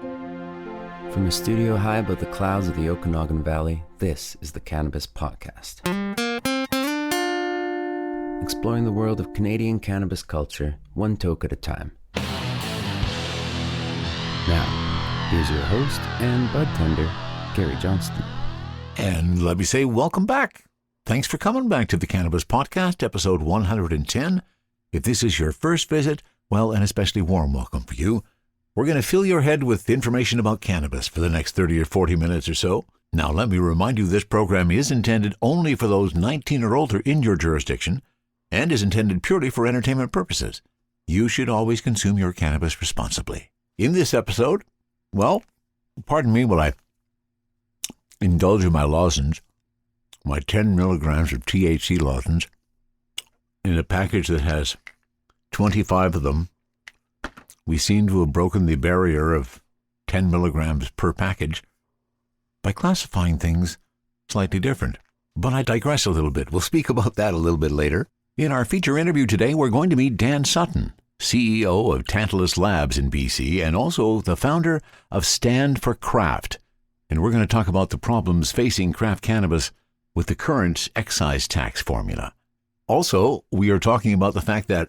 From a studio high above the clouds of the Okanagan Valley, this is the Cannabis Podcast. Exploring the world of Canadian cannabis culture, one toke at a time. Now, here's your host and bud tender, Gary Johnston. And let me say welcome back. Thanks for coming back to the Cannabis Podcast, episode 110. If this is your first visit, well, an especially warm welcome for you. We're going to fill your head with information about cannabis for the next 30 or 40 minutes or so. Now, let me remind you this program is intended only for those 19 or older in your jurisdiction and is intended purely for entertainment purposes. You should always consume your cannabis responsibly. In this episode, well, pardon me while I indulge in my lozenge, my 10 milligrams of THC lozenge, in a package that has 25 of them. We seem to have broken the barrier of 10 milligrams per package by classifying things slightly different. But I digress a little bit. We'll speak about that a little bit later. In our feature interview today, we're going to meet Dan Sutton, CEO of Tantalus Labs in BC, and also the founder of Stand for Craft. And we're going to talk about the problems facing craft cannabis with the current excise tax formula. Also, we are talking about the fact that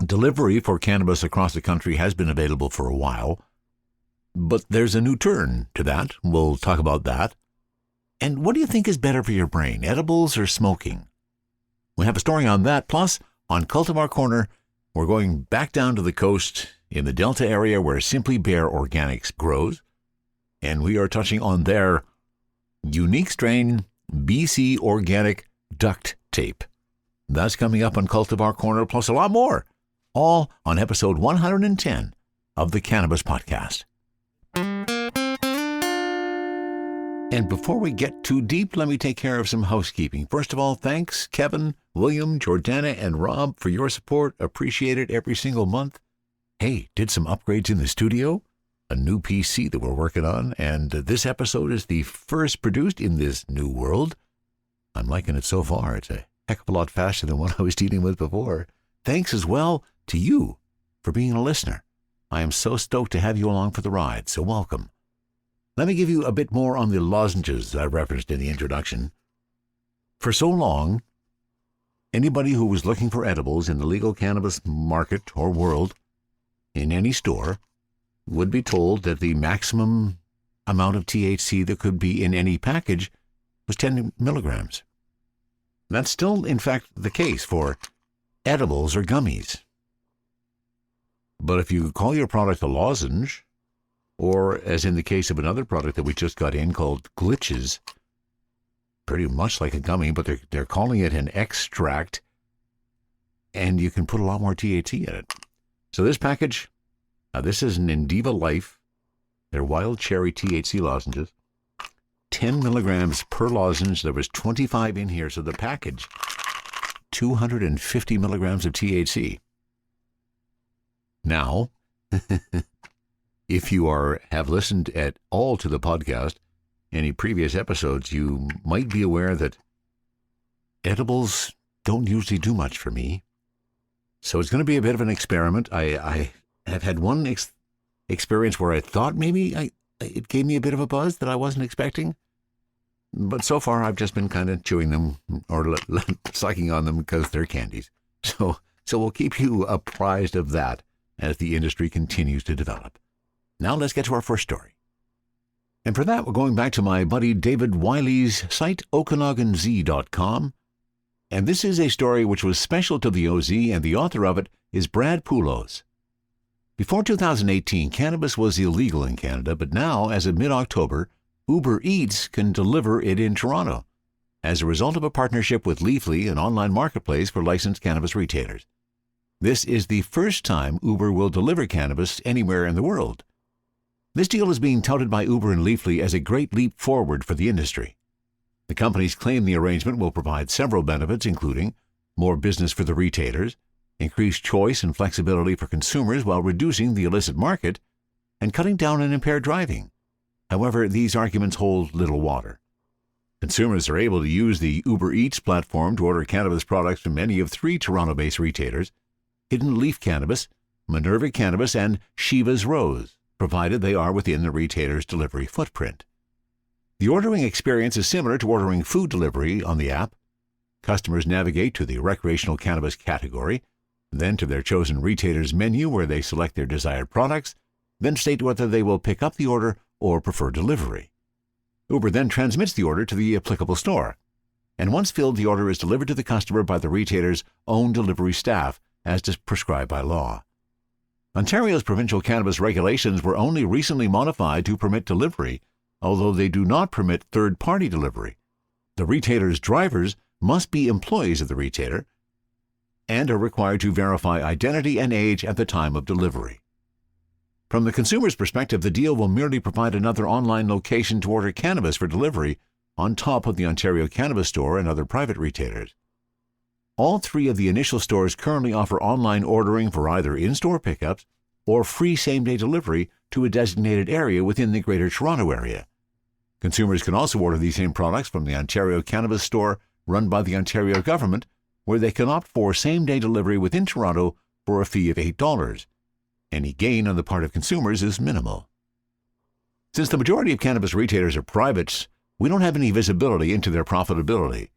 delivery for cannabis across the country has been available for a while, but there's a new turn to that. We'll talk about that. And what do you think is better for your brain, edibles or smoking? We have a story on that. Plus, on Cultivar Corner, we're going back down to the coast in the Delta area where Simply Bare Organics grows, and we are touching on their unique strain, BC Organic Duct Tape. That's coming up on Cultivar Corner, plus a lot more. All on episode 110 of the Cannabis Podcast. And before we get too deep, let me take care of some housekeeping. First of all, thanks, Kevin, William, Jordana, and Rob, for your support. Appreciate it every single month. Hey, did some upgrades in the studio, a new PC that we're working on, and this episode is the first produced in this new world. I'm liking it so far. It's a heck of a lot faster than what I was dealing with before. Thanks as well to you for being a listener. I am so stoked to have you along for the ride, so welcome. Let me give you a bit more on the lozenges I referenced in the introduction. For so long, anybody who was looking for edibles in the legal cannabis market or world, in any store, would be told that the maximum amount of THC that could be in any package was 10 milligrams. That's still, in fact, the case for edibles or gummies. But if you call your product a lozenge, or as in the case of another product that we just got in called Glitches, pretty much like a gummy, but they're calling it an extract, and you can put a lot more THC in it. So this package, this is an Indiva Life. They're wild cherry THC lozenges. 10 milligrams per lozenge. There was 25 in here, so the package, 250 milligrams of THC. Now, if you have listened at all to the podcast, any previous episodes, you might be aware that edibles don't usually do much for me. So it's going to be a bit of an experiment. I have had one experience where I thought maybe it gave me a bit of a buzz that I wasn't expecting. But so far, I've just been kind of chewing them or sucking on them because they're candies. So we'll keep you apprised of that as the industry continues to develop. Now let's get to our first story. And for that, we're going back to my buddy David Wiley's site, OkanaganZ.com. And this is a story which was special to the OZ, and the author of it is Brad Poulos. Before 2018, cannabis was illegal in Canada, but now, as of mid-October, Uber Eats can deliver it in Toronto, as a result of a partnership with Leafly, an online marketplace for licensed cannabis retailers. This is the first time Uber will deliver cannabis anywhere in the world. This deal is being touted by Uber and Leafly as a great leap forward for the industry. The companies claim the arrangement will provide several benefits, including more business for the retailers, increased choice and flexibility for consumers while reducing the illicit market, and cutting down on impaired driving. However, these arguments hold little water. Consumers are able to use the Uber Eats platform to order cannabis products from any of 3 Toronto-based retailers: Hidden Leaf Cannabis, Minerva Cannabis, and Shiva's Rose. provided they are within the retailer's delivery footprint. The ordering experience is similar to ordering food delivery on the app. Customers navigate to the recreational cannabis category, then to their chosen retailer's menu where they select their desired products, then state whether they will pick up the order or prefer delivery. Uber then transmits the order to the applicable store, and once filled, the order is delivered to the customer by the retailer's own delivery staff as prescribed by law. Ontario's provincial cannabis regulations were only recently modified to permit delivery, although they do not permit third-party delivery. The retailer's drivers must be employees of the retailer and are required to verify identity and age at the time of delivery. From the consumer's perspective, the deal will merely provide another online location to order cannabis for delivery on top of the Ontario Cannabis Store and other private retailers. All three of the initial stores currently offer online ordering for either in-store pickups or free same-day delivery to a designated area within the Greater Toronto Area. Consumers can also order these same products from the Ontario Cannabis Store run by the Ontario government, where they can opt for same-day delivery within Toronto for a fee of $8. Any gain on the part of consumers is minimal. Since the majority of cannabis retailers are privates, we don't have any visibility into their profitability.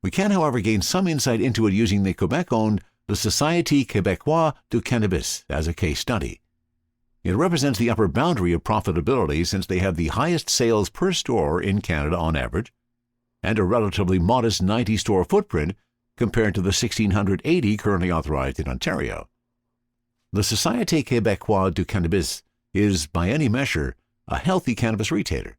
We can, however, gain some insight into it using the Quebec-owned the Société Québécoise du Cannabis as a case study. It represents the upper boundary of profitability since they have the highest sales per store in Canada on average and a relatively modest 90-store footprint compared to the 1,680 currently authorized in Ontario. The Société Québécoise du Cannabis is, by any measure, a healthy cannabis retailer.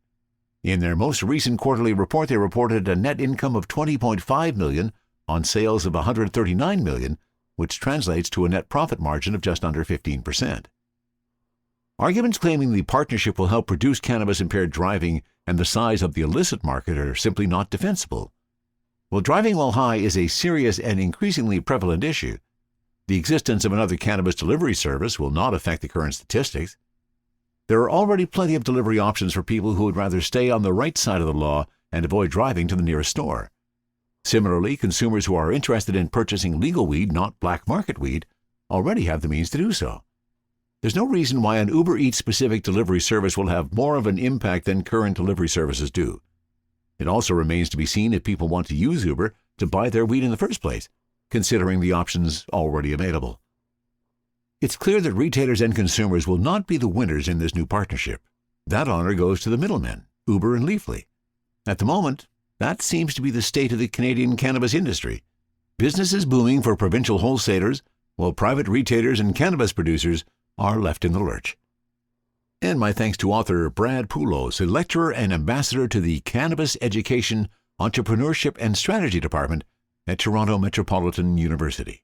In their most recent quarterly report, they reported a net income of $20.5 million on sales of $139 million, which translates to a net profit margin of just under 15%. Arguments claiming the partnership will help reduce cannabis-impaired driving and the size of the illicit market are simply not defensible. While driving while high is a serious and increasingly prevalent issue, the existence of another cannabis delivery service will not affect the current statistics. There are already plenty of delivery options for people who would rather stay on the right side of the law and avoid driving to the nearest store. Similarly, consumers who are interested in purchasing legal weed, not black market weed, already have the means to do so. There's no reason why an Uber Eats-specific delivery service will have more of an impact than current delivery services do. It also remains to be seen if people want to use Uber to buy their weed in the first place, considering the options already available. It's clear that retailers and consumers will not be the winners in this new partnership. That honor goes to the middlemen, Uber and Leafly. At the moment, that seems to be the state of the Canadian cannabis industry. Business is booming for provincial wholesalers, while private retailers and cannabis producers are left in the lurch. And my thanks to author Brad Poulos, a lecturer and ambassador to the Cannabis Education, Entrepreneurship and Strategy Department at Toronto Metropolitan University.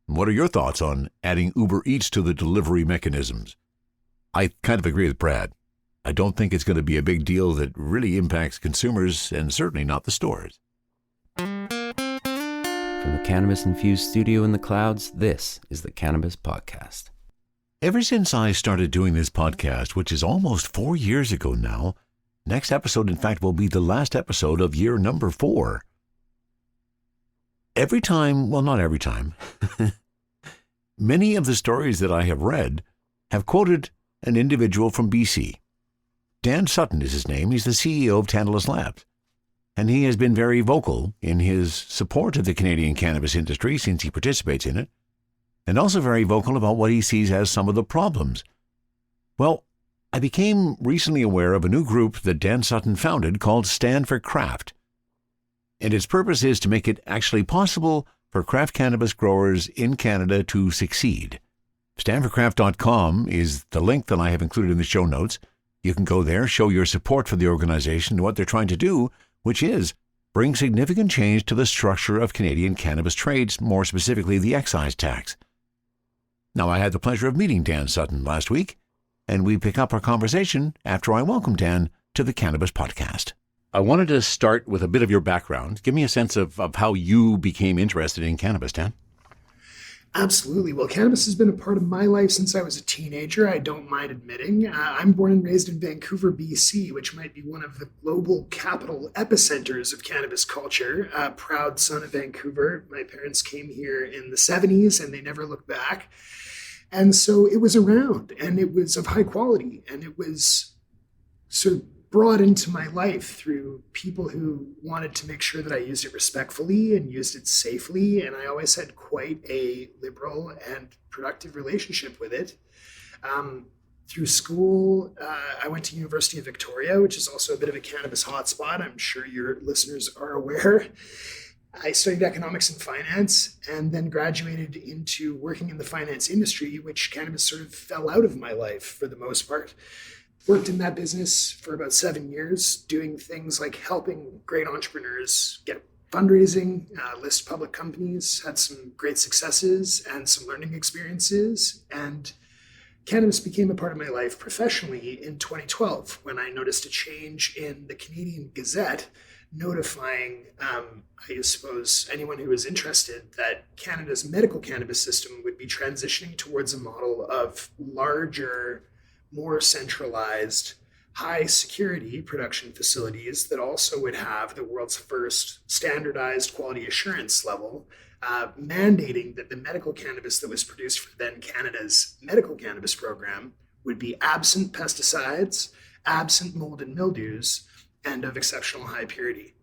What are your thoughts on adding Uber Eats to the delivery mechanisms? I kind of agree with Brad. I don't think it's going to be a big deal that really impacts consumers and certainly not the stores. From the cannabis-infused studio in the clouds, this is the Cannabis Podcast. Ever since I started doing this podcast, which is almost 4 years ago now, next episode, in fact, will be the last episode of year number 4. Every time, well, not every time, many of the stories that I have read have quoted an individual from BC. Dan Sutton is his name. He's the CEO of Tantalus Labs. And he has been very vocal in his support of the Canadian cannabis industry since he participates in it, and also very vocal about what he sees as some of the problems. Well, I became recently aware of a new group that Dan Sutton founded called Stand for Craft. And its purpose is to make it actually possible for craft cannabis growers in Canada to succeed. StandForCraft.com is the link that I have included in the show notes. You can go there, show your support for the organization and what they're trying to do, which is bring significant change to the structure of Canadian cannabis trades, more specifically the excise tax. Now, I had the pleasure of meeting Dan Sutton last week, and we pick up our conversation after I welcome Dan to the Cannabis Podcast. I wanted to start with a bit of your background. Give me a sense of how you became interested in cannabis, Dan. Absolutely. Well, cannabis has been a part of my life since I was a teenager, I don't mind admitting. I'm born and raised in Vancouver, BC, which might be one of the global capital epicenters of cannabis culture. Proud son of Vancouver. My parents came here in the 70s and they never looked back. And so it was around, and it was of high quality, and it was sort of brought into my life through people who wanted to make sure that I used it respectfully and used it safely. And I always had quite a liberal and productive relationship with it. Through school, I went to University of Victoria, which is also a bit of a cannabis hotspot. I'm sure your listeners are aware. I studied economics and finance and then graduated into working in the finance industry, which cannabis sort of fell out of my life for the most part. Worked in that business for about 7 years, doing things like helping great entrepreneurs get fundraising, list public companies, had some great successes and some learning experiences. And cannabis became a part of my life professionally in 2012 when I noticed a change in the Canadian Gazette notifying, I suppose, anyone who was interested that Canada's medical cannabis system would be transitioning towards a model of larger, more centralized, high security production facilities that also would have the world's first standardized quality assurance level, mandating that the medical cannabis that was produced for then Canada's medical cannabis program would be absent pesticides, absent mold and mildews, and of exceptional high purity.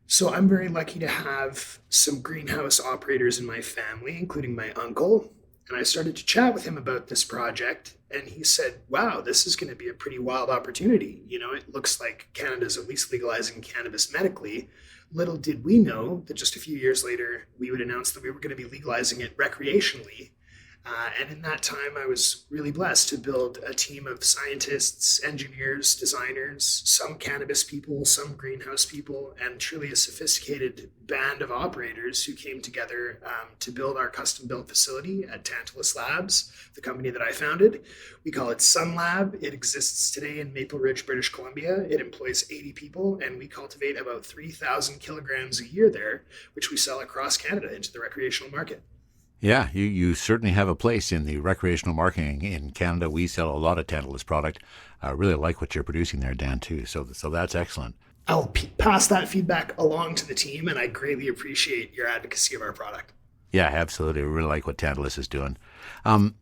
So I'm very lucky to have some greenhouse operators in my family, including my uncle. And I started to chat with him about this project. And he said, wow, this is going to be a pretty wild opportunity. You know, it looks like Canada's at least legalizing cannabis medically. Little did we know that just a few years later, we would announce that we were going to be legalizing it recreationally. And in that time, I was really blessed to build a team of scientists, engineers, designers, some cannabis people, some greenhouse people, and truly a sophisticated band of operators who came together to build our custom-built facility at Tantalus Labs, the company that I founded. We call it Sun Lab. It exists today in Maple Ridge, British Columbia. It employs 80 people, and we cultivate about 3,000 kilograms a year there, which we sell across Canada into the recreational market. Yeah, you certainly have a place in the recreational marketing in Canada. We sell a lot of Tantalus product. I really like what you're producing there, Dan, too. So that's excellent. I'll pass that feedback along to the team, and I greatly appreciate your advocacy of our product. Yeah, absolutely. I really like what Tantalus is doing. One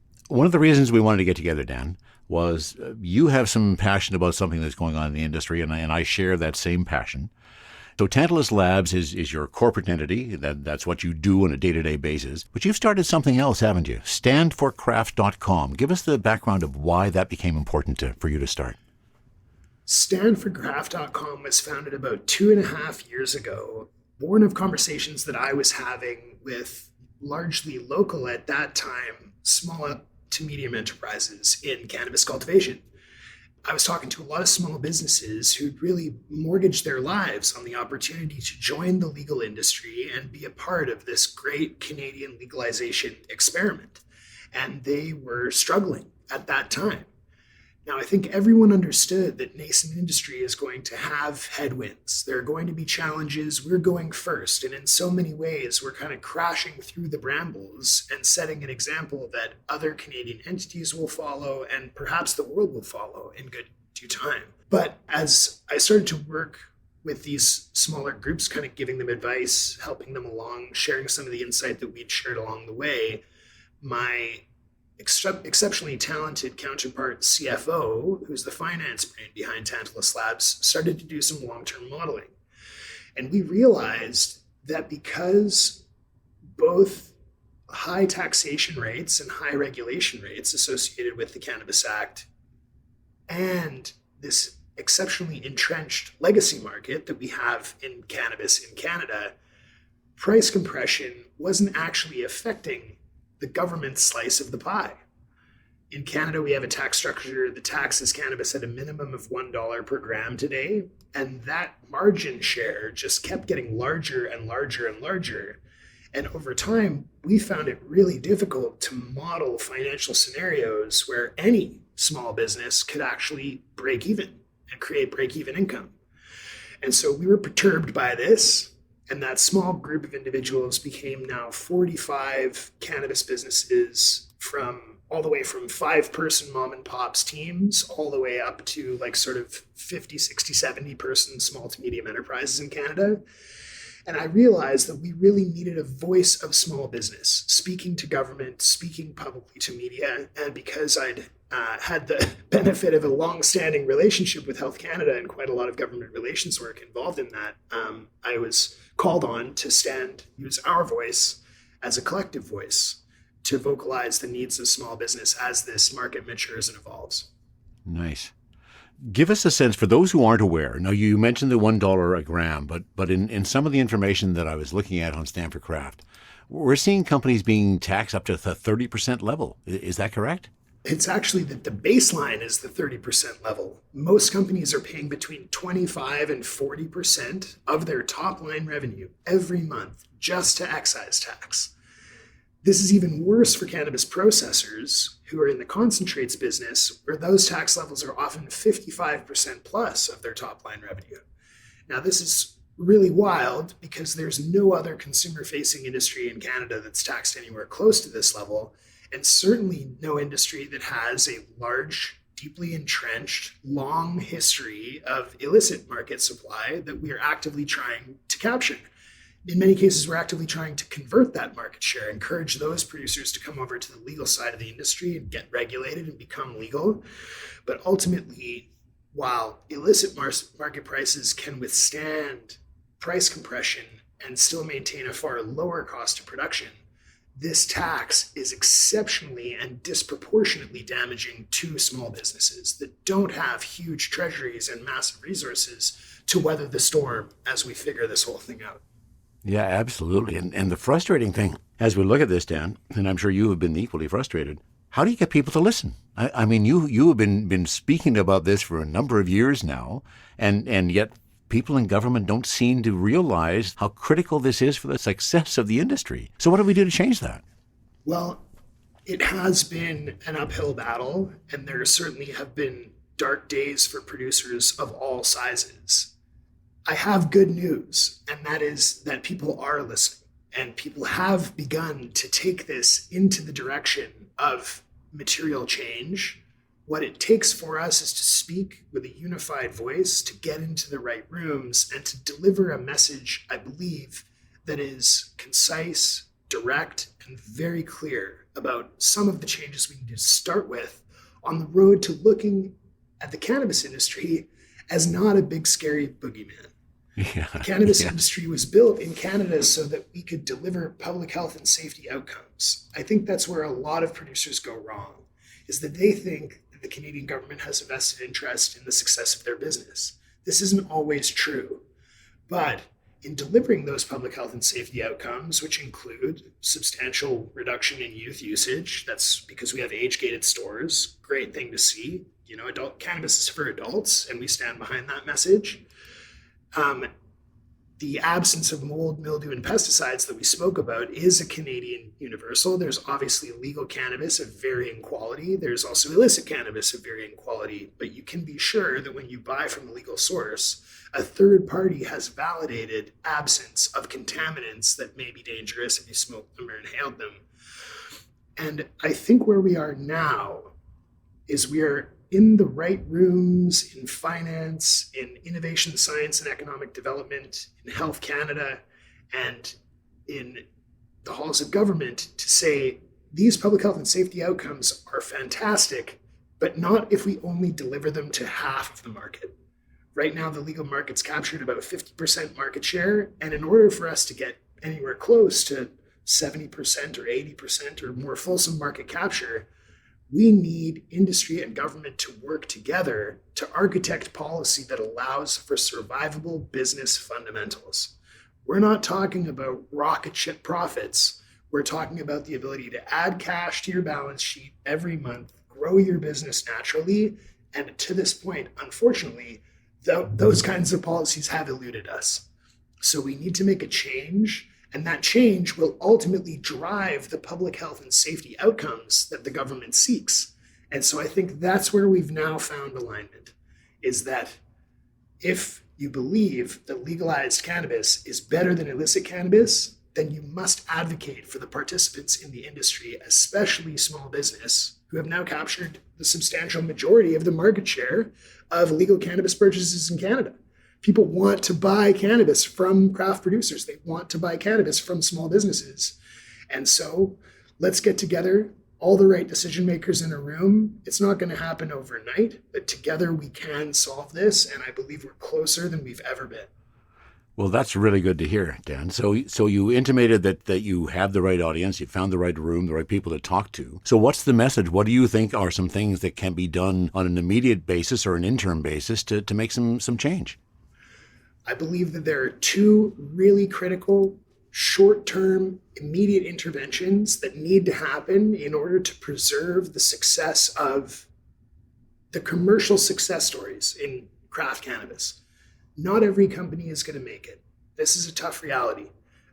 of the reasons we wanted to get together, Dan, was you have some passion about something that's going on in the industry, and I share that same passion. So Tantalus Labs is your corporate entity. That's what you do on a day-to-day basis. But you've started something else, haven't you? Standforcraft.com. Give us the background of why that became important for you to start. Standforcraft.com was founded about 2.5 years ago, born of conversations that I was having with largely local at that time, small to medium enterprises in cannabis cultivation. I was talking to a lot of small businesses who'd really mortgaged their lives on the opportunity to join the legal industry and be a part of this great Canadian legalization experiment. And they were struggling at that time. Now, I think everyone understood that nascent industry is going to have headwinds. There are going to be challenges. We're going first. And in so many ways, we're kind of crashing through the brambles and setting an example that other Canadian entities will follow and perhaps the world will follow in good due time. But as I started to work with these smaller groups, kind of giving them advice, helping them along, sharing some of the insight that we'd shared along the way, my exceptionally talented counterpart CFO, who's the finance brain behind Tantalus Labs, started to do some long-term modeling. And we realized that because both high taxation rates and high regulation rates associated with the Cannabis Act and this exceptionally entrenched legacy market that we have in cannabis in Canada, price compression wasn't actually affecting the government's slice of the pie. In Canada, we have a tax structure that taxes cannabis at a minimum of $1 per gram today, and that margin share just kept getting larger and larger and larger. And over time, we found it really difficult to model financial scenarios where any small business could actually break even and create break-even income. And so we were perturbed by this. And that small group of individuals became now 45 cannabis businesses, from all the way from 5-person mom and pops teams all the way up to like sort of 50, 60, 70 person small to medium enterprises in Canada. And I realized that we really needed a voice of small business, speaking to government, speaking publicly to media. And because I'd had the benefit of a long-standing relationship with Health Canada and quite a lot of government relations work involved in that, I was called on to use our voice as a collective voice to vocalize the needs of small business as this market matures and evolves. Nice. Give us a sense for those who aren't aware. Now, you mentioned the $1 a gram, but in some of the information that I was looking at on Stanford Craft, we're seeing companies being taxed up to the 30% level. Is that correct? It's actually that the baseline is the 30% level. Most companies are paying between 25 and 40% of their top line revenue every month just to excise tax. This is even worse for cannabis processors who are in the concentrates business, where those tax levels are often 55% plus of their top line revenue. Now, this is really wild because there's no other consumer-facing industry in Canada that's taxed anywhere close to this level, and certainly no industry that has a large, deeply entrenched, long history of illicit market supply that we are actively trying to capture. In many cases, we're actively trying to convert that market share, encourage those producers to come over to the legal side of the industry and get regulated and become legal. But ultimately, while illicit market prices can withstand price compression and still maintain a far lower cost of production, this tax is exceptionally and disproportionately damaging to small businesses that don't have huge treasuries and massive resources to weather the storm as we figure this whole thing out. Yeah, absolutely. And the frustrating thing, as we look at this, Dan, and I'm sure you have been equally frustrated, how do you get people to listen? I mean, you have been speaking about this for a number of years now, and yet people in government don't seem to realize how critical this is for the success of the industry. So what do we do to change that? Well, it has been an uphill battle, and there certainly have been dark days for producers of all sizes. I have good news, and that is that people are listening, and people have begun to take this into the direction of material change. What it takes for us is to speak with a unified voice, to get into the right rooms, and to deliver a message, I believe, that is concise, direct, and very clear about some of the changes we need to start with on the road to looking at the cannabis industry as not a big, scary boogeyman. Yeah, The cannabis industry was built in Canada so that we could deliver public health and safety outcomes. I think that's where a lot of producers go wrong, is that they think that the Canadian government has a vested interest in the success of their business. This isn't always true. But in delivering those public health and safety outcomes, which include substantial reduction in youth usage, that's because we have age-gated stores, great thing to see. Adult cannabis is for adults, and we stand behind that message. The absence of mold, mildew, and pesticides that we spoke about is a Canadian universal. There's obviously legal cannabis of varying quality. There's also illicit cannabis of varying quality, but you can be sure that when you buy from a legal source, a third party has validated absence of contaminants that may be dangerous if you smoke them or inhaled them. And I think where we are now is we are in the right rooms in finance, in innovation, science, and economic development, in Health Canada, and in the halls of government to say these public health and safety outcomes are fantastic, but not if we only deliver them to half of the market. Right now, the legal market's captured about 50% market share, and in order for us to get anywhere close to 70% or 80% or more fulsome market capture, we need industry and government to work together to architect policy that allows for survivable business fundamentals. We're not talking about rocket ship profits. We're talking about the ability to add cash to your balance sheet every month, grow your business naturally. And to this point, unfortunately, those kinds of policies have eluded us. So we need to make a change. And that change will ultimately drive the public health and safety outcomes that the government seeks. And so I think that's where we've now found alignment, is that if you believe that legalized cannabis is better than illicit cannabis, then you must advocate for the participants in the industry, especially small business, who have now captured the substantial majority of the market share of legal cannabis purchases in Canada. People want to buy cannabis from craft producers. They want to buy cannabis from small businesses. And so let's get together, all the right decision makers in a room. It's not going to happen overnight, but together we can solve this. And I believe we're closer than we've ever been. Well, that's really good to hear, Dan. So you intimated that you have the right audience, you found the right room, the right people to talk to. So what's the message? What do you think are some things that can be done on an immediate basis or an interim basis to make some change? I believe that there are two really critical short-term immediate interventions that need to happen in order to preserve the success of the commercial success stories in craft cannabis. Not every company is going to make it. This is a tough reality.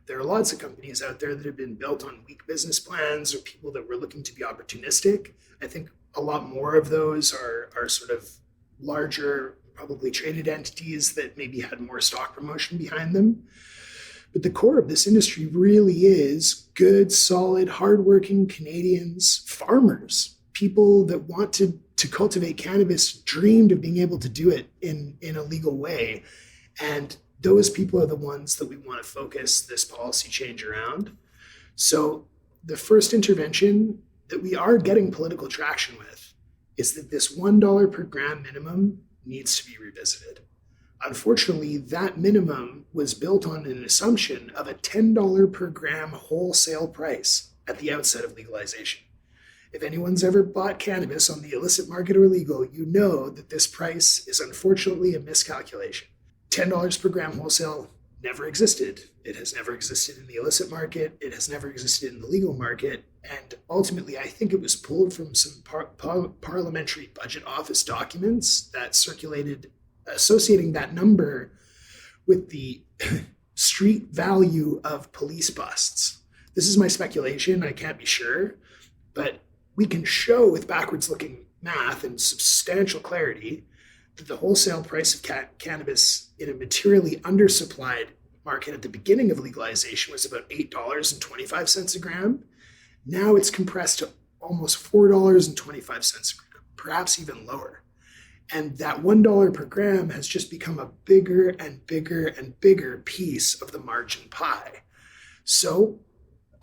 There are lots of companies out there that have been built on weak business plans or people that were looking to be opportunistic. I think a lot more of those are sort of larger, probably traded entities that maybe had more stock promotion behind them. But the core of this industry really is good, solid, hardworking Canadians, farmers, people that want to cultivate cannabis, dreamed of being able to do it in a legal way. And those people are the ones that we want to focus this policy change around. So the first intervention that we are getting political traction with is that this $1 per gram minimum needs to be revisited. Unfortunately, that minimum was built on an assumption of a $10 per gram wholesale price at the outset of legalization. If anyone's ever bought cannabis on the illicit market or legal, you know that this price is unfortunately a miscalculation. $10 per gram wholesale never existed. It has never existed in the illicit market. It has never existed in the legal market. And ultimately, I think it was pulled from some parliamentary budget office documents that circulated associating that number with the street value of police busts. This is my speculation. I can't be sure, but we can show with backwards-looking math and substantial clarity that the wholesale price of cannabis in a materially undersupplied market at the beginning of legalization was about $8.25 a gram. Now it's compressed to almost $4.25 a gram, perhaps even lower. And that $1 per gram has just become a bigger and bigger and bigger piece of the margin pie. So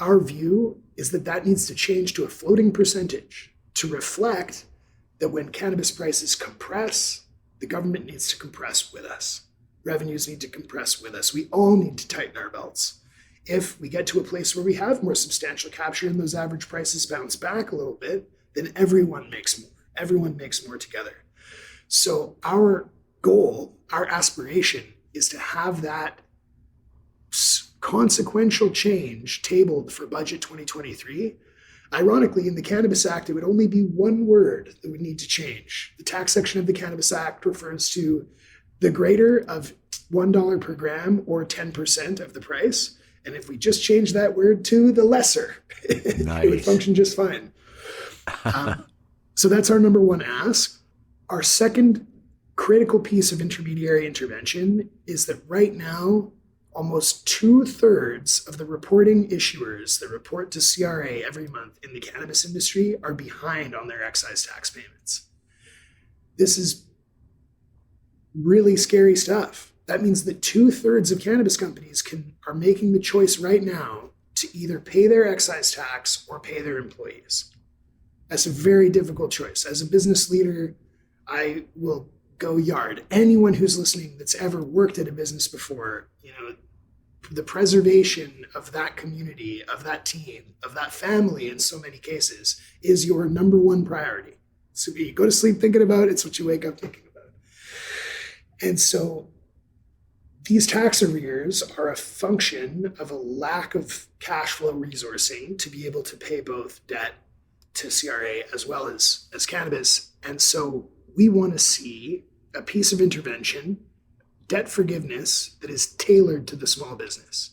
our view is that needs to change to a floating percentage to reflect that when cannabis prices compress, the government needs to compress with us. Revenues need to compress with us. We all need to tighten our belts. If we get to a place where we have more substantial capture and those average prices bounce back a little bit, then everyone makes more. Everyone makes more together. So our goal, our aspiration is to have that consequential change tabled for budget 2023. Ironically, in the Cannabis Act, it would only be one word that would need to change. The tax section of the Cannabis Act refers to the greater of $1 per gram or 10% of the price. And if we just change that word to the lesser, Nice. It would function just fine. So that's our number one ask. Our second critical piece of intermediary intervention is that right now, almost 2/3 of the reporting issuers that report to CRA every month in the cannabis industry are behind on their excise tax payments. This is really scary stuff. That means that 2/3 of cannabis companies are making the choice right now to either pay their excise tax or pay their employees. That's a very difficult choice. As a business leader, I will go yard. Anyone who's listening that's ever worked at a business before, the preservation of that community, of that team, of that family in so many cases is your number one priority. So you go to sleep thinking about it, it's what you wake up thinking about. And so these tax arrears are a function of a lack of cash flow resourcing to be able to pay both debt to CRA as well as cannabis. And so we want to see a piece of intervention, debt forgiveness, that is tailored to the small business.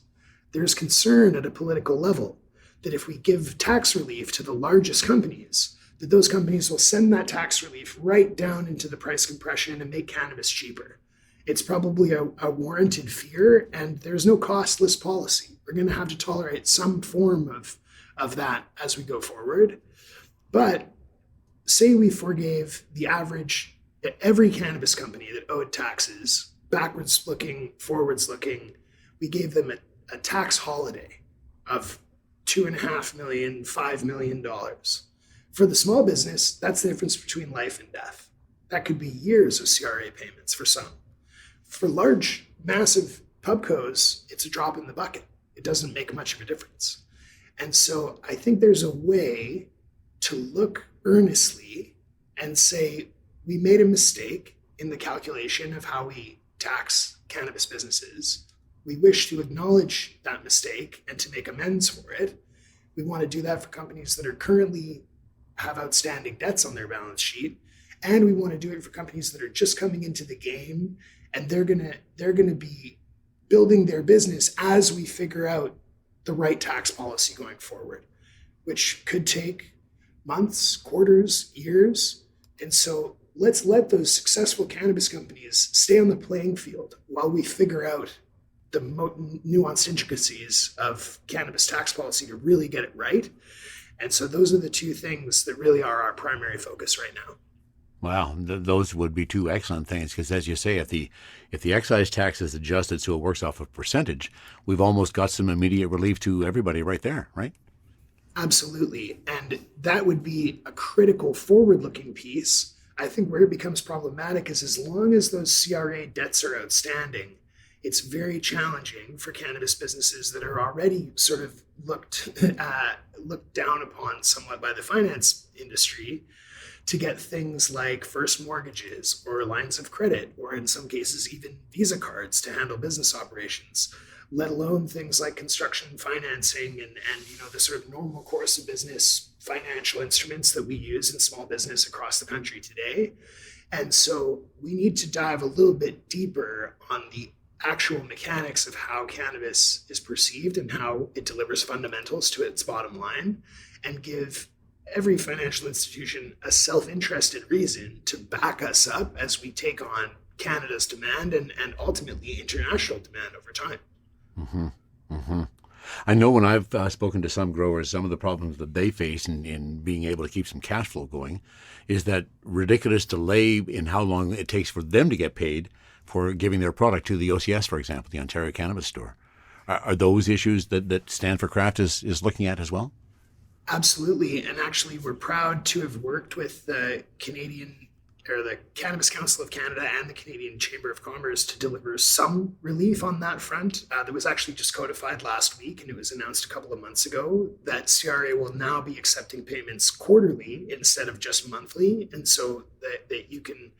There's concern at a political level that if we give tax relief to the largest companies, that those companies will send that tax relief right down into the price compression and make cannabis cheaper. It's probably a warranted fear, and there's no costless policy. We're going to have to tolerate some form of that as we go forward. But say we forgave every cannabis company that owed taxes backwards looking, forwards looking, we gave them a tax holiday of $2.5 million, $5 million. For the small business, that's the difference between life and death. That could be years of CRA payments for some. For large, massive pubcos, it's a drop in the bucket. It doesn't make much of a difference. And so I think there's a way to look earnestly and say, we made a mistake in the calculation of how we tax cannabis businesses. We wish to acknowledge that mistake and to make amends for it. We want to do that for companies that are currently have outstanding debts on their balance sheet. And we want to do it for companies that are just coming into the game, and they're gonna be building their business as we figure out the right tax policy going forward, which could take months, quarters, years. And so let's let those successful cannabis companies stay on the playing field while we figure out the nuanced intricacies of cannabis tax policy to really get it right. And so those are the two things that really are our primary focus right now. Wow, those would be two excellent things, because as you say, if the excise tax is adjusted so it works off a percentage, we've almost got some immediate relief to everybody right there, right? Absolutely. And that would be a critical forward-looking piece. I think where it becomes problematic is as long as those CRA debts are outstanding, it's very challenging for cannabis businesses that are already sort of looked down upon somewhat by the finance industry to get things like first mortgages or lines of credit, or in some cases even Visa cards to handle business operations, let alone things like construction financing and the sort of normal course of business financial instruments that we use in small business across the country today. And so we need to dive a little bit deeper on the actual mechanics of how cannabis is perceived and how it delivers fundamentals to its bottom line, and give every financial institution a self-interested reason to back us up as we take on Canada's demand and ultimately international demand over time. Mm-hmm. Mm-hmm. I know when I've spoken to some growers, some of the problems that they face in being able to keep some cash flow going is that ridiculous delay in how long it takes for them to get paid for giving their product to the OCS, for example, the Ontario Cannabis Store. Are those issues that Stand for Craft is looking at as well? Absolutely. And actually, we're proud to have worked with the Cannabis Council of Canada and the Canadian Chamber of Commerce to deliver some relief on that front. That was actually just codified last week, and it was announced a couple of months ago that CRA will now be accepting payments quarterly instead of just monthly. And so that you can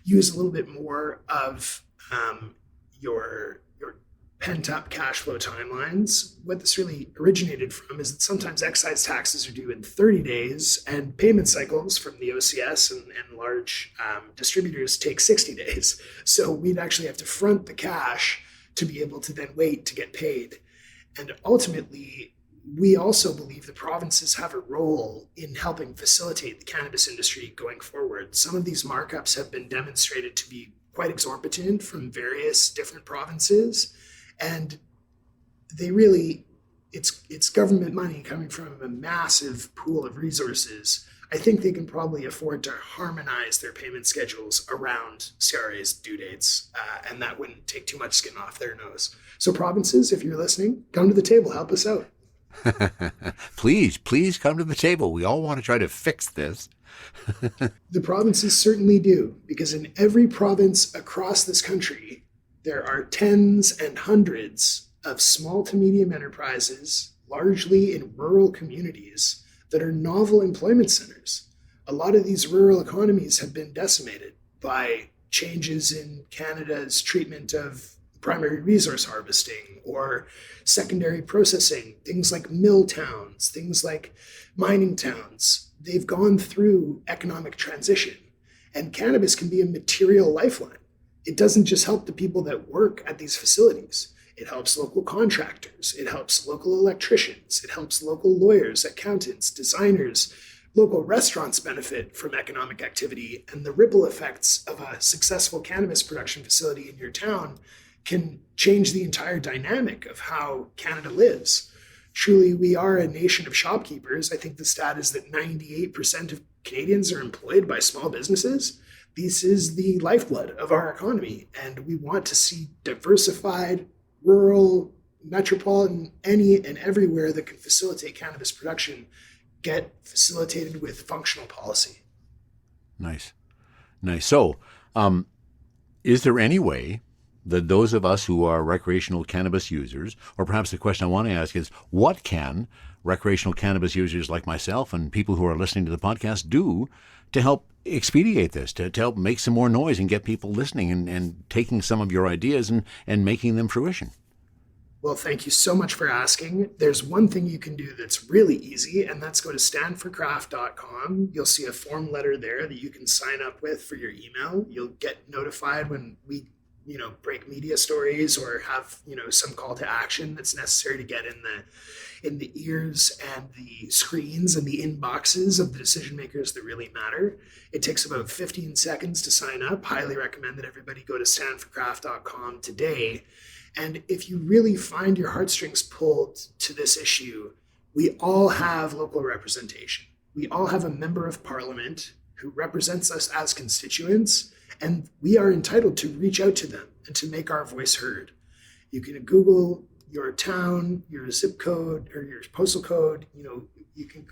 use a little bit more of your pent-up cash flow timelines. What this really originated from is that sometimes excise taxes are due in 30 days, and payment cycles from the OCS and large distributors take 60 days. So we'd actually have to front the cash to be able to then wait to get paid. And ultimately, we also believe the provinces have a role in helping facilitate the cannabis industry going forward. Some of these markups have been demonstrated to be quite exorbitant from various different provinces. And they really, it's government money coming from a massive pool of resources. I think they can probably afford to harmonize their payment schedules around CRA's due dates, and that wouldn't take too much skin off their nose. So provinces, if you're listening, come to the table, help us out. Please come to the table. We all want to try to fix this. The provinces certainly do, because in every province across this country, there are tens and hundreds of small to medium enterprises, largely in rural communities, that are novel employment centers. A lot of these rural economies have been decimated by changes in Canada's treatment of primary resource harvesting or secondary processing, things like mill towns, things like mining towns. They've gone through economic transition, and cannabis can be a material lifeline. It doesn't just help the people that work at these facilities. It helps local contractors. It helps local electricians. It helps local lawyers, accountants, designers. Local restaurants benefit from economic activity, and the ripple effects of a successful cannabis production facility in your town can change the entire dynamic of how Canada lives. Truly, we are a nation of shopkeepers. I think the stat is that 98% of Canadians are employed by small businesses. This is the lifeblood of our economy, and we want to see diversified, rural, metropolitan, any and everywhere that can facilitate cannabis production get facilitated with functional policy. Nice. So, is there any way that those of us who are recreational cannabis users, or perhaps the question I want to ask is, what can recreational cannabis users like myself and people who are listening to the podcast do to help expedite this, to help make some more noise and get people listening and taking some of your ideas and making them fruition? Well, thank you so much for asking. There's one thing you can do that's really easy, and that's go to standforcraft.com. You'll see a form letter there that you can sign up with for your email. You'll get notified when we break media stories or have some call to action that's necessary to get in the ears and the screens and the inboxes of the decision makers that really matter. It takes about 15 seconds to sign up. Highly recommend that everybody go to standforcraft.com today. And if you really find your heartstrings pulled to this issue, we all have local representation. We all have a member of parliament who represents us as constituents, and we are entitled to reach out to them and to make our voice heard. You can Google your town, your zip code, or your postal code. You can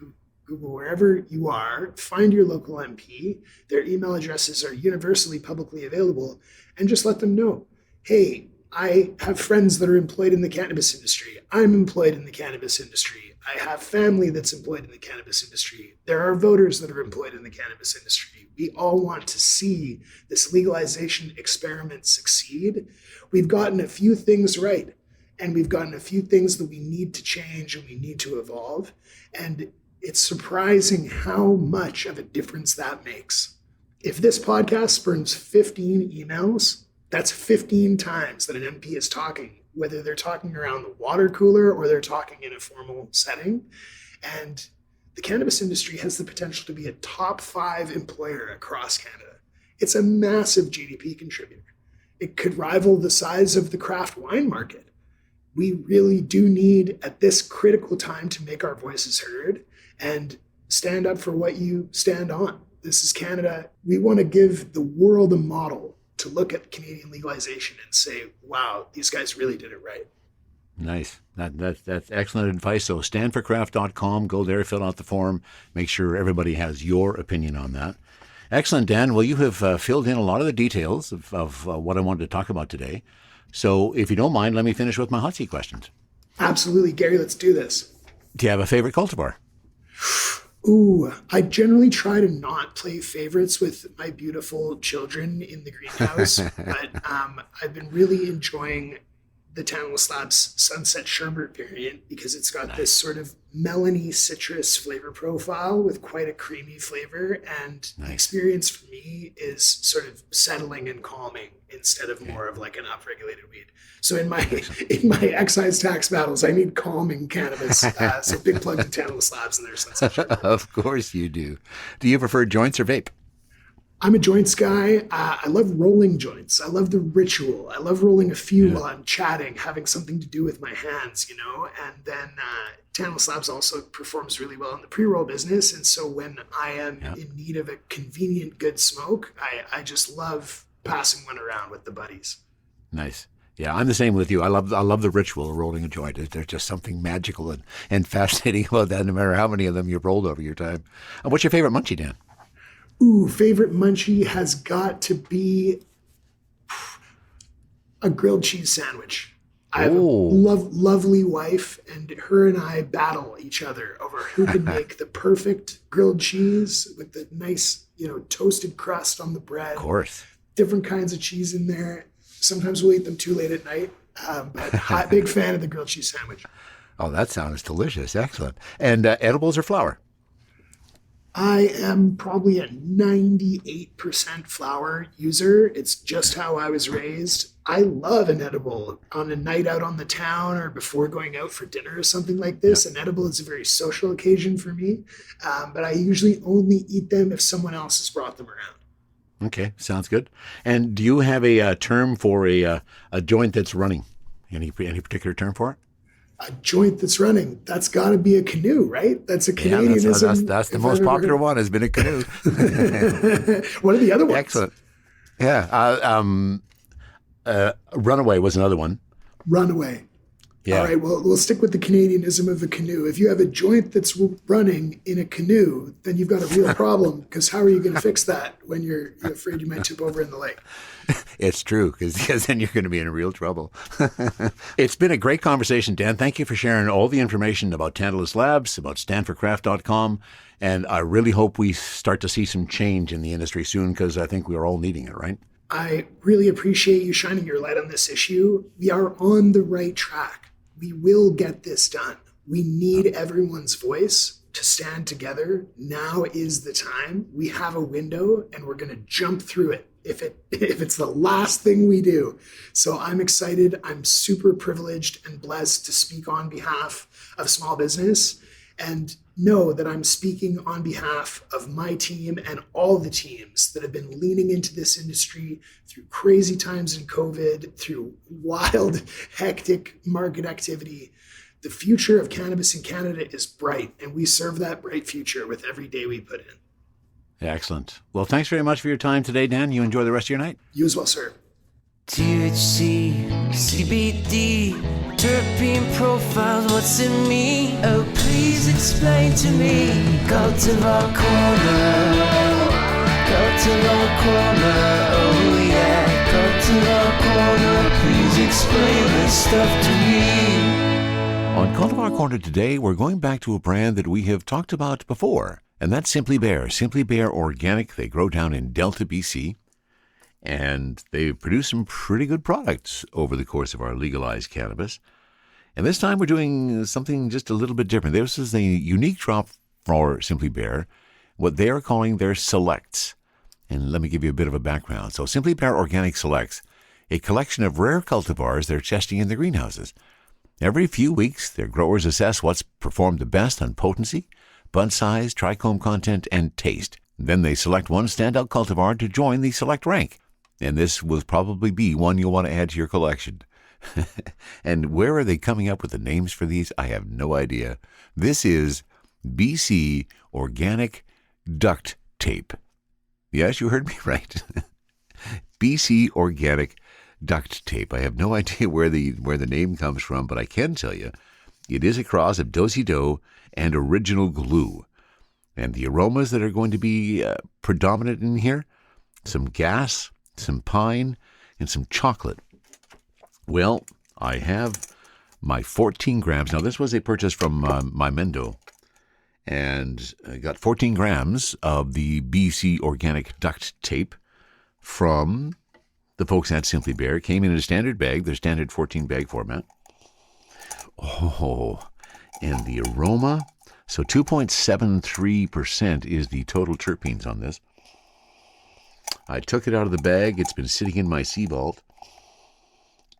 Google wherever you are, find your local MP. Their email addresses are universally publicly available, and just let them know, hey, I have friends that are employed in the cannabis industry. I'm employed in the cannabis industry. I have family that's employed in the cannabis industry. There are voters that are employed in the cannabis industry. We all want to see this legalization experiment succeed. We've gotten a few things right, and we've gotten a few things that we need to change and we need to evolve. And it's surprising how much of a difference that makes. If this podcast spurns 15 emails, that's 15 times that an MP is talking, whether they're talking around the water cooler or they're talking in a formal setting. And the cannabis industry has the potential to be a top 5 employer across Canada. It's a massive GDP contributor. It could rival the size of the craft wine market. We really do need, at this critical time, to make our voices heard and stand up for what you stand on. This is Canada. We want to give the world a model to look at Canadian legalization and say, wow, these guys really did it right. Nice. That's excellent advice. So standforcraft.com, go there, fill out the form, make sure everybody has your opinion on that. Excellent, Dan. Well, you have filled in a lot of the details of what I wanted to talk about today. So if you don't mind, let me finish with my hot seat questions. Absolutely, Gary, let's do this. Do you have a favorite cultivar? Ooh, I generally try to not play favorites with my beautiful children in the greenhouse, but I've been really enjoying the Tantalus Labs Sunset Sherbet variant because it's got this sort of melony citrus flavor profile with quite a creamy flavor, and the experience for me is sort of settling and calming instead of more of like an upregulated weed. So in my excise tax battles, I need calming cannabis. So big plug to Tantalus Labs and their Sunset Sherbet. Of course you do. Do you prefer joints or vape? I'm a joints guy. I love rolling joints. I love the ritual. I love rolling a few while I'm chatting, having something to do with my hands, And then Tantalus Labs also performs really well in the pre-roll business. And so when I am in need of a convenient, good smoke, I just love passing one around with the buddies. Nice. Yeah, I'm the same with you. I love the ritual of rolling a joint. There's just something magical and fascinating about that, no matter how many of them you've rolled over your time. What's your favorite munchie, Dan? Ooh, favorite munchie has got to be a grilled cheese sandwich. I have a lovely wife, and her and I battle each other over who can make the perfect grilled cheese with the nice, toasted crust on the bread. Of course. Different kinds of cheese in there. Sometimes we'll eat them too late at night. But big fan of the grilled cheese sandwich. Oh, that sounds delicious. Excellent. And edibles or flower? I am probably a 98% flower user. It's just how I was raised. I love an edible on a night out on the town or before going out for dinner or something like this. An edible is a very social occasion for me, but I usually only eat them if someone else has brought them around. Okay, sounds good. And do you have a term for a joint that's running? Any particular term for it? A joint that's running, that's got to be a canoe, right? That's a Canadianism. That's the most popular one, has been a canoe. What are the other ones? Excellent. Yeah. Runaway was another one. Runaway. Yeah. All right, well, we'll stick with the Canadianism of the canoe. If you have a joint that's running in a canoe, then you've got a real problem, because how are you going to fix that when you're afraid you might tip over in the lake? It's true, because then you're going to be in real trouble. It's been a great conversation, Dan. Thank you for sharing all the information about Tantalus Labs, about StandForCraft.com, and I really hope we start to see some change in the industry soon, because I think we're all needing it, right? I really appreciate you shining your light on this issue. We are on the right track. We will get this done. We need everyone's voice to stand together. Now is the time. We have a window, and we're going to jump through it if it's the last thing we do. So I'm excited. I'm super privileged and blessed to speak on behalf of small business, and know that I'm speaking on behalf of my team and all the teams that have been leaning into this industry through crazy times in COVID, through wild, hectic market activity. The future of cannabis in Canada is bright, and we serve that bright future with every day we put in. Excellent. Well, thanks very much for your time today, Dan. You enjoy the rest of your night. You as well, sir. THC, CBD, terpene profiles, what's in me? Oh, please explain to me. Cultivar Corner, Cultivar Corner, oh yeah. Cultivar Corner, please explain this stuff to me. On Cultivar Corner today, we're going back to a brand that we have talked about before, and that's Simply Bare. Simply Bare Organic. They grow down in Delta, BC. And they've produced some pretty good products over the course of our legalized cannabis. And this time we're doing something just a little bit different. This is a unique drop for Simply Bare, what they are calling their Selects. And let me give you a bit of a background. So Simply Bare Organic Selects, a collection of rare cultivars they're testing in the greenhouses. Every few weeks, their growers assess what's performed the best on potency, bud size, trichome content, and taste. Then they select one standout cultivar to join the select rank. And this will probably be one you'll want to add to your collection. And where are they coming up with the names for these? I have no idea. This is BC Organic Duct Tape. Yes, you heard me right. BC Organic Duct Tape. I have no idea where the name comes from, but I can tell you it is a cross of Do-si-do and original glue. And the aromas that are going to be predominant in here, some gas, some pine, and some chocolate. Well, I have my 14 grams. Now, this was a purchase from my Mendo, and I got 14 grams of the BC Organic Duct Tape from the folks at Simply Bare. It came in a standard bag, their standard 14 bag format. Oh, and the aroma. So 2.73% is the total terpenes on this. I took it out of the bag. It's been sitting in my sea vault.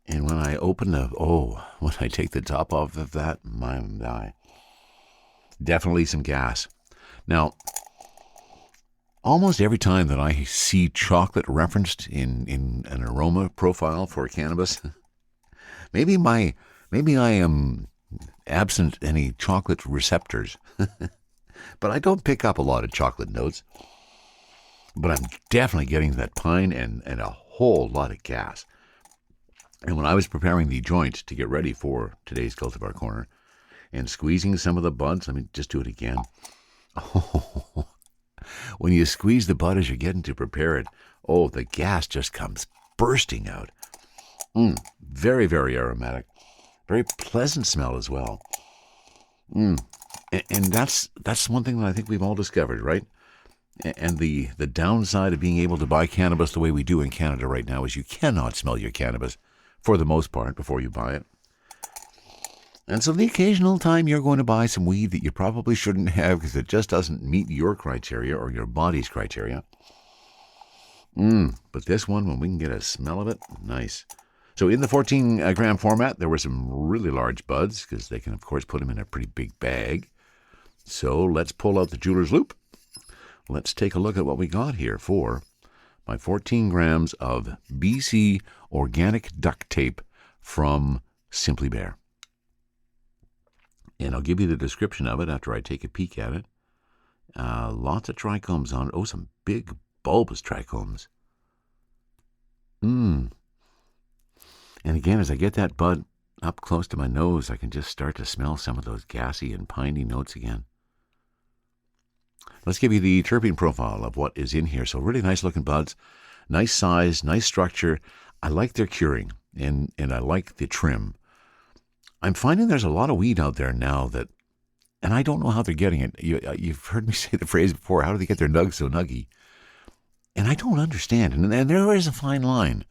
And when I open when I take the top off of that, my, definitely some gas. Now, almost every time that I see chocolate referenced in an aroma profile for cannabis, maybe I am absent any chocolate receptors, but I don't pick up a lot of chocolate notes. But I'm definitely getting that pine and a whole lot of gas. And when I was preparing the joint to get ready for today's Cultivar Corner and squeezing some of the buds, let me just do it again. Oh, when you squeeze the bud as you're getting to prepare it, the gas just comes bursting out. Very, very aromatic. Very pleasant smell as well. And that's one thing that I think we've all discovered, right? And the downside of being able to buy cannabis the way we do in Canada right now is you cannot smell your cannabis, for the most part, before you buy it. And so the occasional time you're going to buy some weed that you probably shouldn't have because it just doesn't meet your criteria or your body's criteria. But this one, when we can get a smell of it, nice. So in the 14-gram format, there were some really large buds because they can, of course, put them in a pretty big bag. So let's pull out the jeweler's loop. Let's take a look at what we got here for my 14 grams of BC Organic Duct Tape from Simply Bare. And I'll give you the description of it after I take a peek at it. Lots of trichomes on it. Oh, some big bulbous trichomes. And again, as I get that bud up close to my nose, I can just start to smell some of those gassy and piney notes again. Let's give you the terpene profile of what is in here. So really nice looking buds, nice size, nice structure. I like their curing, and I like the trim. I'm finding there's a lot of weed out there now that, and I don't know how they're getting it. You've heard me say the phrase before, how do they get their nugs so nuggy? And I don't understand. And there is a fine line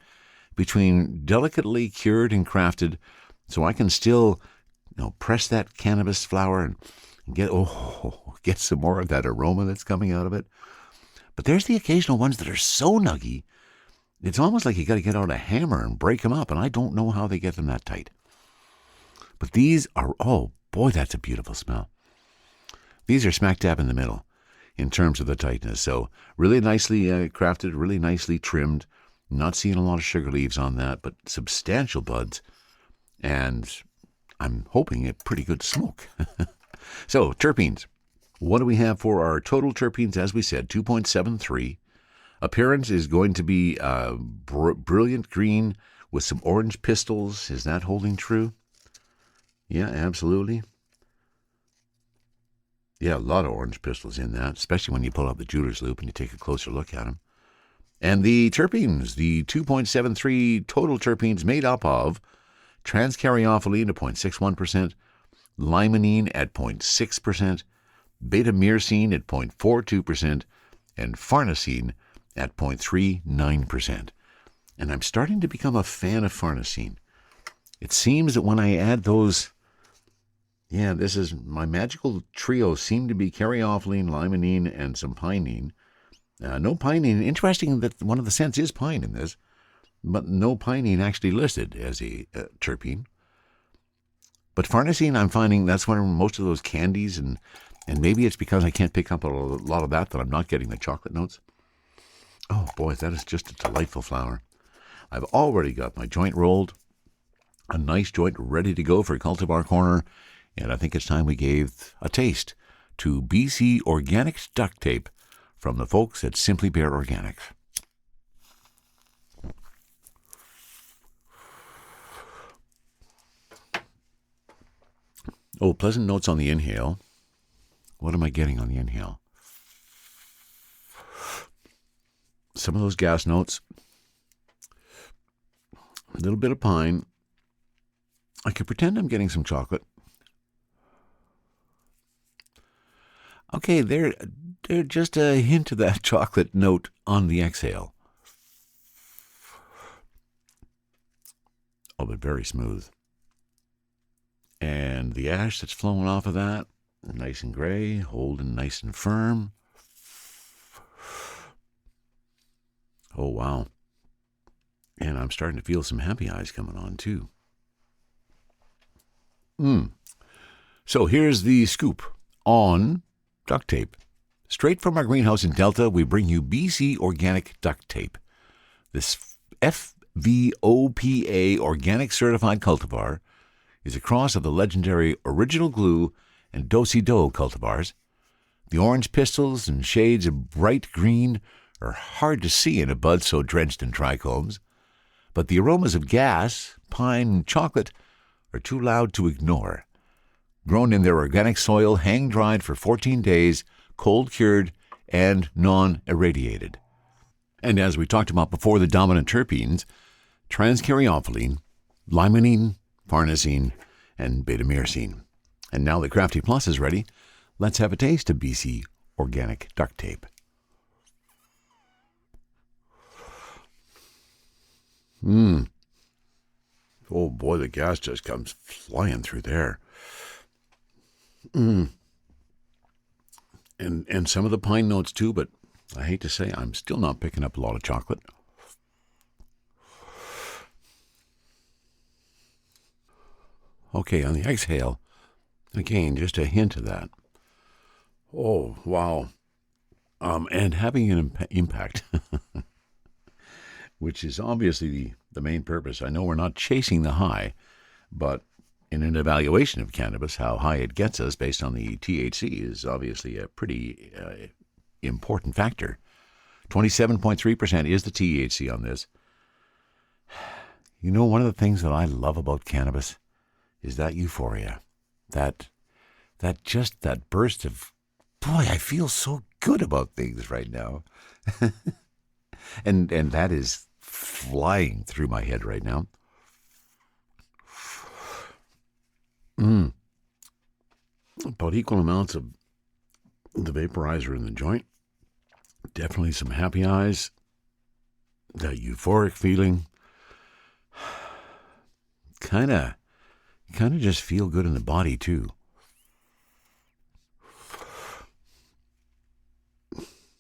between delicately cured and crafted, so I can still, press that cannabis flower and get some more of that aroma that's coming out of it. But there's the occasional ones that are so nuggy, it's almost like you got to get out a hammer and break them up, and I don't know how they get them that tight. But these are, oh boy, that's a beautiful smell. These are smack dab in the middle in terms of the tightness. So really nicely crafted, really nicely trimmed. Not seeing a lot of sugar leaves on that, but substantial buds. And I'm hoping a pretty good smoke. So, terpenes. What do we have for our total terpenes? As we said, 2.73. Appearance is going to be brilliant green with some orange pistils. Is that holding true? Yeah, absolutely. Yeah, a lot of orange pistils in that, especially when you pull out the jeweler's loop and you take a closer look at them. And the terpenes, the 2.73 total terpenes made up of transcaryophyllene at 0.61%, limonene at 0.6%, beta-myrcene at 0.42%, and farnesene at 0.39%. And I'm starting to become a fan of farnesene. It seems that when I add those, this is my magical trio, seem to be caryophyllene, limonene, and some pinene. No pinene. Interesting that one of the scents is pine in this, but no pinene actually listed as a terpene. But farnesene, I'm finding that's one of most of those candies, and maybe it's because I can't pick up a lot of that I'm not getting the chocolate notes. Oh boy, that is just a delightful flower. I've already got my joint rolled, a nice joint ready to go for Cultivar Corner, and I think it's time we gave a taste to BC Organics Duct Tape from the folks at Simply Bare Organics. Oh, pleasant notes on the inhale. What am I getting on the inhale? Some of those gas notes. A little bit of pine. I could pretend I'm getting some chocolate. Okay, they're just a hint of that chocolate note on the exhale. Oh, but very smooth. And the ash that's flowing off of that, nice and gray, holding nice and firm. Oh, wow. And I'm starting to feel some happy eyes coming on, too. So here's the scoop on duct tape. Straight from our greenhouse in Delta, we bring you BC Organic Duct Tape. This FVOPA Organic Certified Cultivar is a cross of the legendary Original Glue and Do-Si-Do cultivars. The orange pistils and shades of bright green are hard to see in a bud so drenched in trichomes, but the aromas of gas, pine, and chocolate are too loud to ignore. Grown in their organic soil, hang-dried for 14 days, cold-cured, and non-irradiated. And as we talked about before, the dominant terpenes, transcaryophyllene, limonene, farnesene, and beta-myrcene. And now the Crafty Plus is ready. Let's have a taste of BC Organic Duct Tape. Oh boy, the gas just comes flying through there. And some of the pine notes too, but I hate to say I'm still not picking up a lot of chocolate. Okay, on the exhale, again, just a hint of that. Oh, wow. And having an impact, which is obviously the main purpose. I know we're not chasing the high, but in an evaluation of cannabis, how high it gets us based on the THC is obviously a pretty important factor. 27.3% is the THC on this. You know, one of the things that I love about cannabis is that euphoria, that burst of, boy, I feel so good about things right now. and that is flying through my head right now. About equal amounts of the vaporizer in the joint. Definitely some happy eyes. That euphoric feeling. Kind of just feel good in the body too.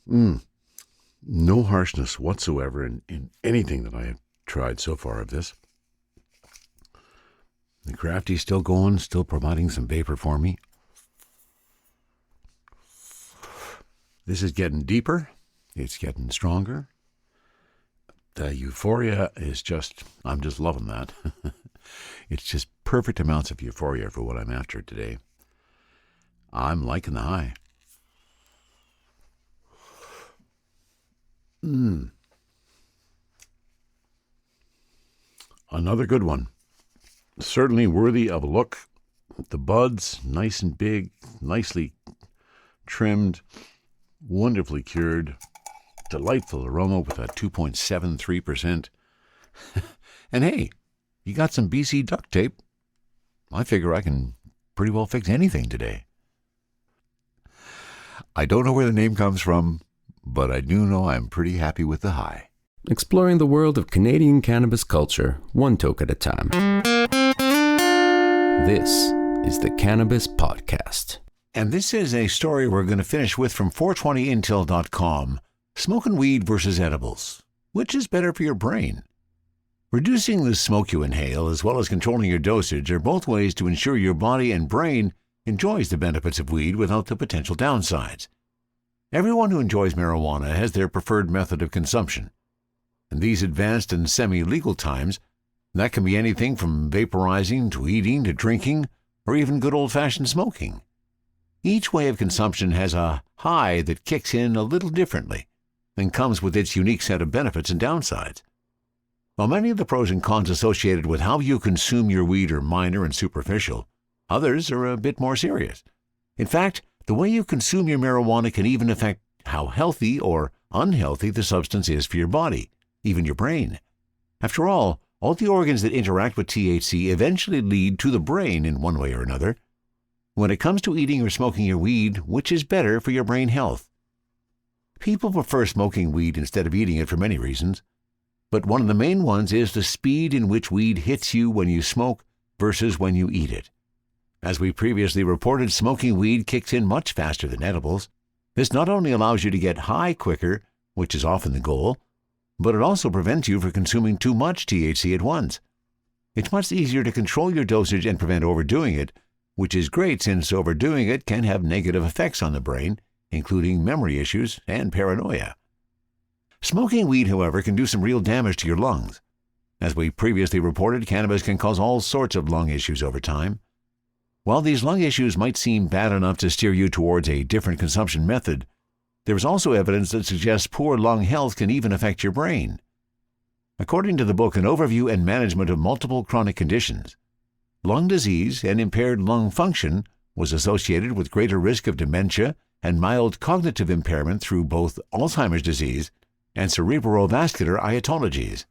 No harshness whatsoever in anything that I have tried so far of this. The Crafty's still going, still providing some vapor for me. This is getting deeper. It's getting stronger. The euphoria is I'm just loving that. It's just perfect amounts of euphoria for what I'm after today. I'm liking the high. Another good one. Certainly worthy of a look. The buds, nice and big, nicely trimmed, wonderfully cured. Delightful aroma with a 2.73%. And hey, you got some BC duct tape. I figure I can pretty well fix anything today. I don't know where the name comes from, but I do know I'm pretty happy with the high. Exploring the world of Canadian cannabis culture, one toke at a time. This is the Cannabis Podcast. And this is a story we're going to finish with from 420intel.com. Smoking weed versus edibles. Which is better for your brain? Reducing the smoke you inhale as well as controlling your dosage are both ways to ensure your body and brain enjoys the benefits of weed without the potential downsides. Everyone who enjoys marijuana has their preferred method of consumption. In these advanced and semi-legal times, that can be anything from vaporizing to eating to drinking or even good old-fashioned smoking. Each way of consumption has a high that kicks in a little differently and comes with its unique set of benefits and downsides. While many of the pros and cons associated with how you consume your weed are minor and superficial, others are a bit more serious. In fact, the way you consume your marijuana can even affect how healthy or unhealthy the substance is for your body, even your brain. After all the organs that interact with THC eventually lead to the brain in one way or another. When it comes to eating or smoking your weed, which is better for your brain health? People prefer smoking weed instead of eating it for many reasons, but one of the main ones is the speed in which weed hits you when you smoke versus when you eat it. As we previously reported, smoking weed kicks in much faster than edibles. This not only allows you to get high quicker, which is often the goal, but it also prevents you from consuming too much THC at once. It's much easier to control your dosage and prevent overdoing it, which is great since overdoing it can have negative effects on the brain, including memory issues and paranoia. Smoking weed, however, can do some real damage to your lungs. As we previously reported, cannabis can cause all sorts of lung issues over time. While these lung issues might seem bad enough to steer you towards a different consumption method, there is also evidence that suggests poor lung health can even affect your brain. According to the book An Overview and Management of Multiple Chronic Conditions, lung disease and impaired lung function was associated with greater risk of dementia and mild cognitive impairment through both Alzheimer's disease and cerebrovascular ayatologies.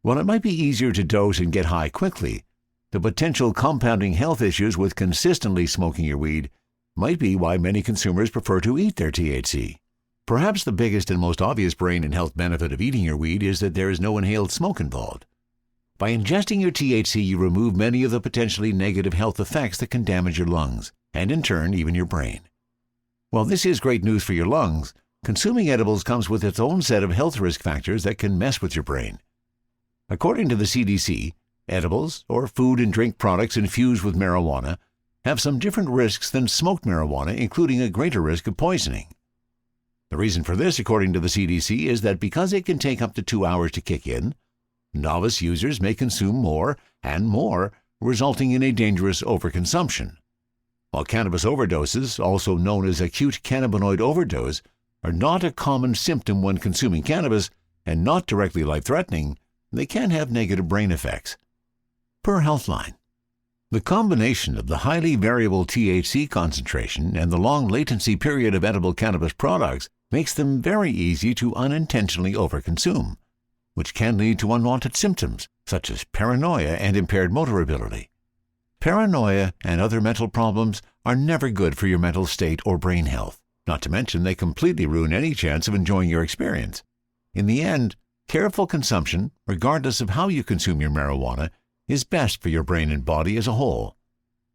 While it might be easier to dose and get high quickly, the potential compounding health issues with consistently smoking your weed might be why many consumers prefer to eat their THC. Perhaps the biggest and most obvious brain and health benefit of eating your weed is that there is no inhaled smoke involved. By ingesting your THC, you remove many of the potentially negative health effects that can damage your lungs, and in turn, even your brain. While this is great news for your lungs, consuming edibles comes with its own set of health risk factors that can mess with your brain. According to the CDC, edibles, or food and drink products infused with marijuana, have some different risks than smoked marijuana, including a greater risk of poisoning. The reason for this, according to the CDC, is that because it can take up to 2 hours to kick in, novice users may consume more and more resulting in a dangerous overconsumption. While cannabis overdoses, also known as acute cannabinoid overdose, are not a common symptom when consuming cannabis and not directly life-threatening, they can have negative brain effects. Per Healthline, the combination of the highly variable THC concentration and the long latency period of edible cannabis products makes them very easy to unintentionally overconsume, which can lead to unwanted symptoms such as paranoia and impaired motor ability. Paranoia and other mental problems are never good for your mental state or brain health, not to mention they completely ruin any chance of enjoying your experience. In the end, careful consumption, regardless of how you consume your marijuana, is best for your brain and body as a whole.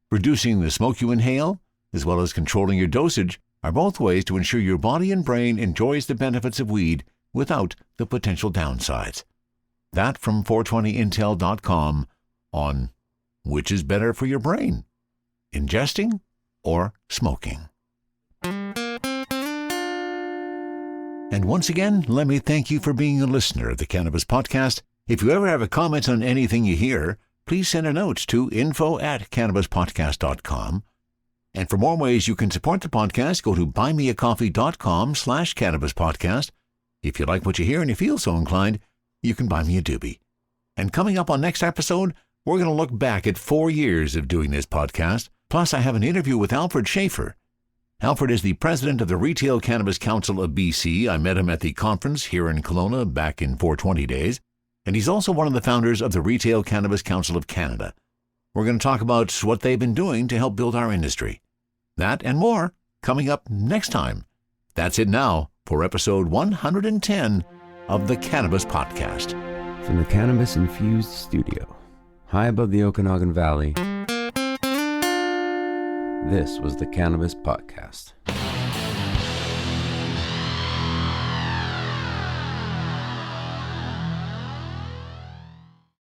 Reducing the smoke you inhale, as well as controlling your dosage, are both ways to ensure your body and brain enjoys the benefits of weed without the potential downsides. That from 420intel.com on which is better for your brain, ingesting or smoking. And once again, let me thank you for being a listener of the Cannabis Podcast. If you ever have a comment on anything you hear, please send a note to info@cannabispodcast.com. And for more ways you can support the podcast, go to buymeacoffee.com/cannabispodcast. If you like what you hear and you feel so inclined, you can buy me a doobie. And coming up on next episode, we're going to look back at 4 years of doing this podcast. Plus, I have an interview with Alfred Schaefer. Alfred is the president of the Retail Cannabis Council of BC. I met him at the conference here in Kelowna back in 420 days. And he's also one of the founders of the Retail Cannabis Council of Canada. We're going to talk about what they've been doing to help build our industry. That and more coming up next time. That's it now for episode 110 of the Cannabis Podcast. From the Cannabis Infused Studio, high above the Okanagan Valley, this was the Cannabis Podcast.